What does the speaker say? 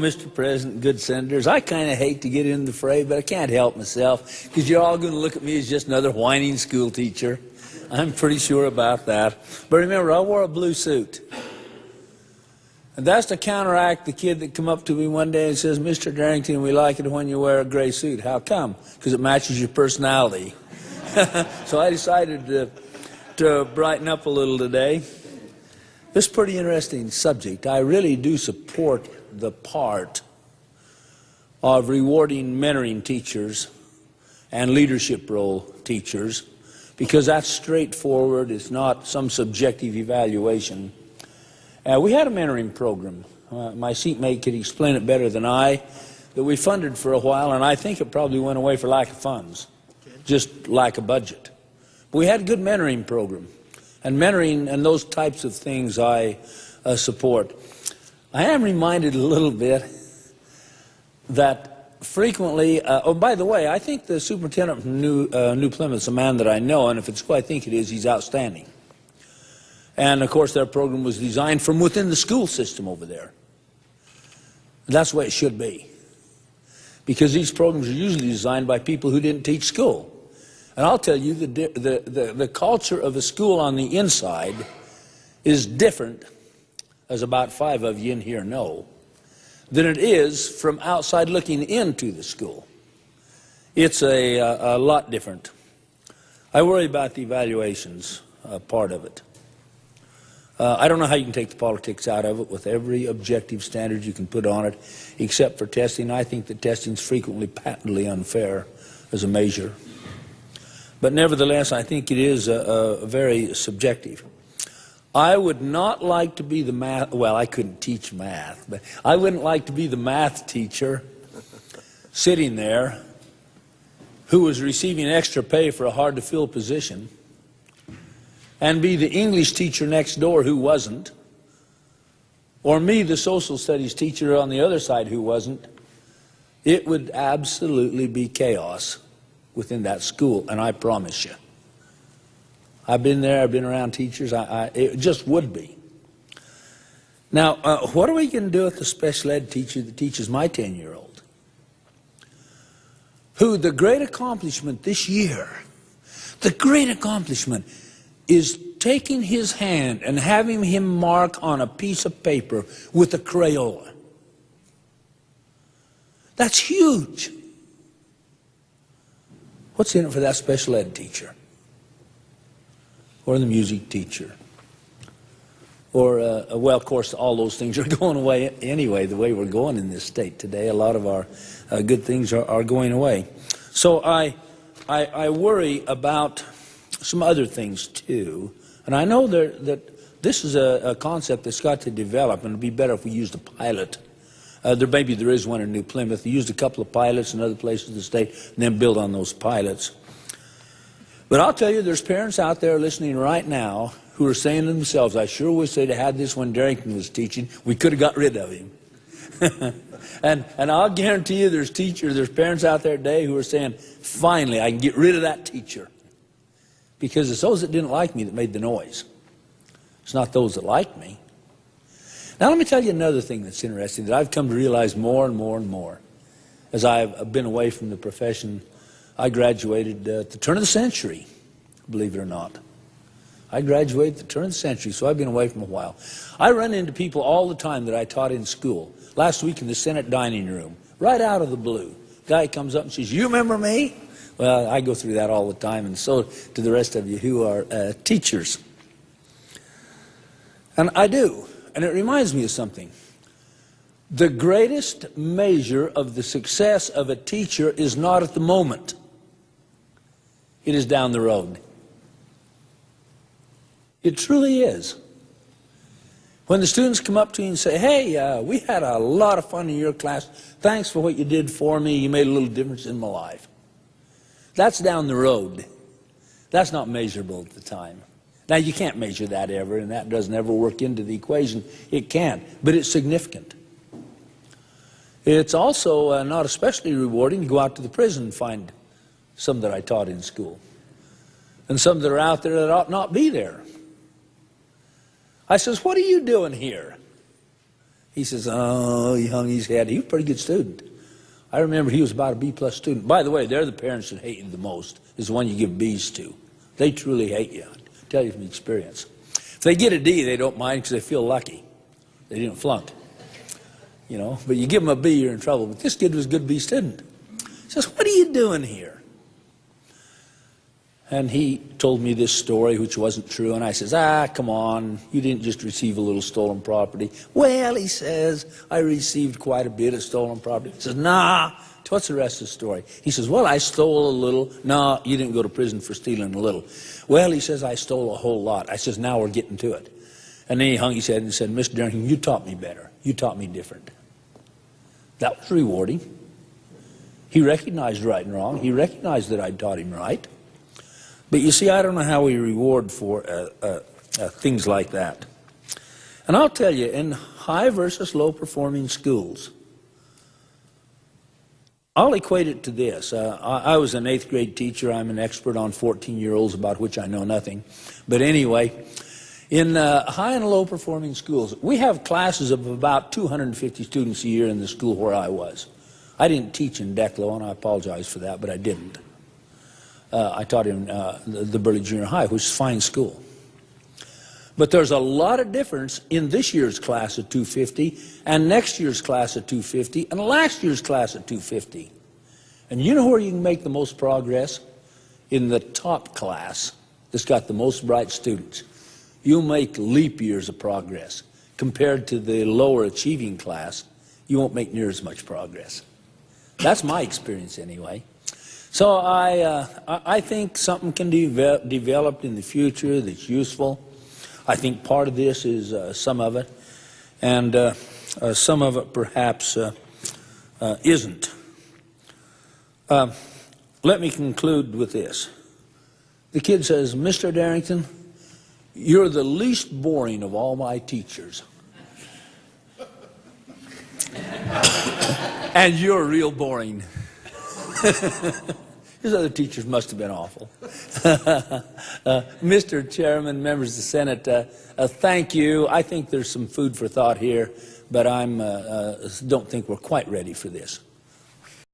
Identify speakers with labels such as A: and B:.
A: Mr. President, good senators, I kind of hate to get in the fray, but I can't help myself because you're all going to look at me as just another whining school teacher. I'm pretty sure about that. But remember, I wore a blue suit. And that's to counteract the kid that come up to me one day and says, Mr. Darrington, we like it when you wear a gray suit. How come? Because it matches your personality. So I decided to brighten up a little today. This is a pretty interesting subject. I really do support the part of rewarding mentoring teachers and leadership role teachers because that's straightforward. It's not some subjective evaluation. We had a mentoring program. My seatmate could explain it better than I, that we funded for a while, and I think it probably went away for lack of funds, just lack of budget. But we had a good mentoring program, and mentoring and those types of things I support. I am reminded a little bit that frequently, oh, by the way, I think the superintendent from New Plymouth is a man that I know, and if it's who I think it is, he's outstanding. And, of course, their program was designed from within the school system over there. That's the way it should be. Because these programs are usually designed by people who didn't teach school. And I'll tell you, the culture of a school on the inside is different, as about 5 of you in here know, than it is from outside looking into the school. It's a lot different. I worry about the evaluations part of it. I don't know how you can take the politics out of it with every objective standard you can put on it, except for testing. I think that testing is frequently patently unfair as a measure. But nevertheless, I think it is very subjective. I would not like to be the math, well, I couldn't teach math, but I wouldn't like to be the math teacher sitting there who was receiving extra pay for a hard-to-fill position and be the English teacher next door who wasn't, or me, the social studies teacher on the other side who wasn't. It would absolutely be chaos within that school, and I promise you. I've been there, I've been around teachers, it just would be. Now, what are we going to do with the special ed teacher that teaches my 10-year-old? Who the great accomplishment this year, the great accomplishment is taking his hand and having him mark on a piece of paper with a Crayola. That's huge. What's in it for that special ed teacher? Or the music teacher? Or, well, of course, all those things are going away anyway, the way we're going in this state today. A lot of our good things are going away. So I worry about some other things, too. And I know that this is a concept that's got to develop, and it would be better if we used a pilot. Maybe there is one in New Plymouth. They used a couple of pilots in other places of the state and then build on those pilots. But I'll tell you, there's parents out there listening right now who are saying to themselves, I sure wish they'd had this when Darrington was teaching. We could have got rid of him. and I'll guarantee you there's parents out there today who are saying, finally, I can get rid of that teacher. Because it's those that didn't like me that made the noise. It's not those that liked me. Now let me tell you another thing that's interesting that I've come to realize more and more and more as I've been away from the profession. I graduated at the turn of the century, believe it or not. I graduated at the turn of the century, so I've been away from a while. I run into people all the time that I taught in school. Last week in the Senate dining room, right out of the blue, guy comes up and says, you remember me? Well, I go through that all the time, and so do the rest of you who are teachers. And I do, and it reminds me of something. The greatest measure of the success of a teacher is not at the moment. It is down the road. It truly is. When the students come up to you and say, hey, we had a lot of fun in your class. Thanks for what you did for me. You made a little difference in my life. That's down the road. That's not measurable at the time. Now, you can't measure that ever, and that doesn't ever work into the equation. It can, but it's significant. It's also not especially rewarding to go out to the prison and find some that I taught in school, and some that are out there that ought not be there. I says, what are you doing here? He says, oh, he hung his head. He was a pretty good student. I remember he was about a B-plus student. By the way, they're the parents that hate you the most, is the one you give B's to. They truly hate you. I tell you from experience. If they get a D, they don't mind because they feel lucky. They didn't flunk. You know, but you give them a B, you're in trouble. But this kid was a good B student. He says, what are you doing here? And he told me this story, which wasn't true. And I says, come on. You didn't just receive a little stolen property. Well, he says, I received quite a bit of stolen property. He says, nah. What's the rest of the story? He says, well, I stole a little. No, you didn't go to prison for stealing a little. Well, he says, I stole a whole lot. I says, now we're getting to it. And then he hung his head and said, Mr. Darrington, you taught me better. You taught me different. That was rewarding. He recognized right and wrong. He recognized that I'd taught him right. But you see, I don't know how we reward for things like that. And I'll tell you, in high versus low performing schools, I'll equate it to this. I was an 8th grade teacher. I'm an expert on 14-year-olds about which I know nothing. But anyway, in high and low performing schools, we have classes of about 250 students a year in the school where I was. I didn't teach in R-Declo, and I apologize for that, but I didn't. I taught in the Burley Junior High, which is a fine school. But there's a lot of difference in this year's class of 250 and next year's class of 250 and last year's class of 250. And you know where you can make the most progress? In the top class that's got the most bright students. You'll make leap years of progress. Compared to the lower achieving class, you won't make near as much progress. That's my experience anyway. So I think something can be developed in the future that's useful. I think part of this is some of it, and some of it perhaps isn't. Let me conclude with this. The kid says, Mr. Darrington, you're the least boring of all my teachers. And you're real boring. His other teachers must have been awful. Mr. Chairman, members of the Senate, thank you. I think there's some food for thought here, but I don't think we're quite ready for this.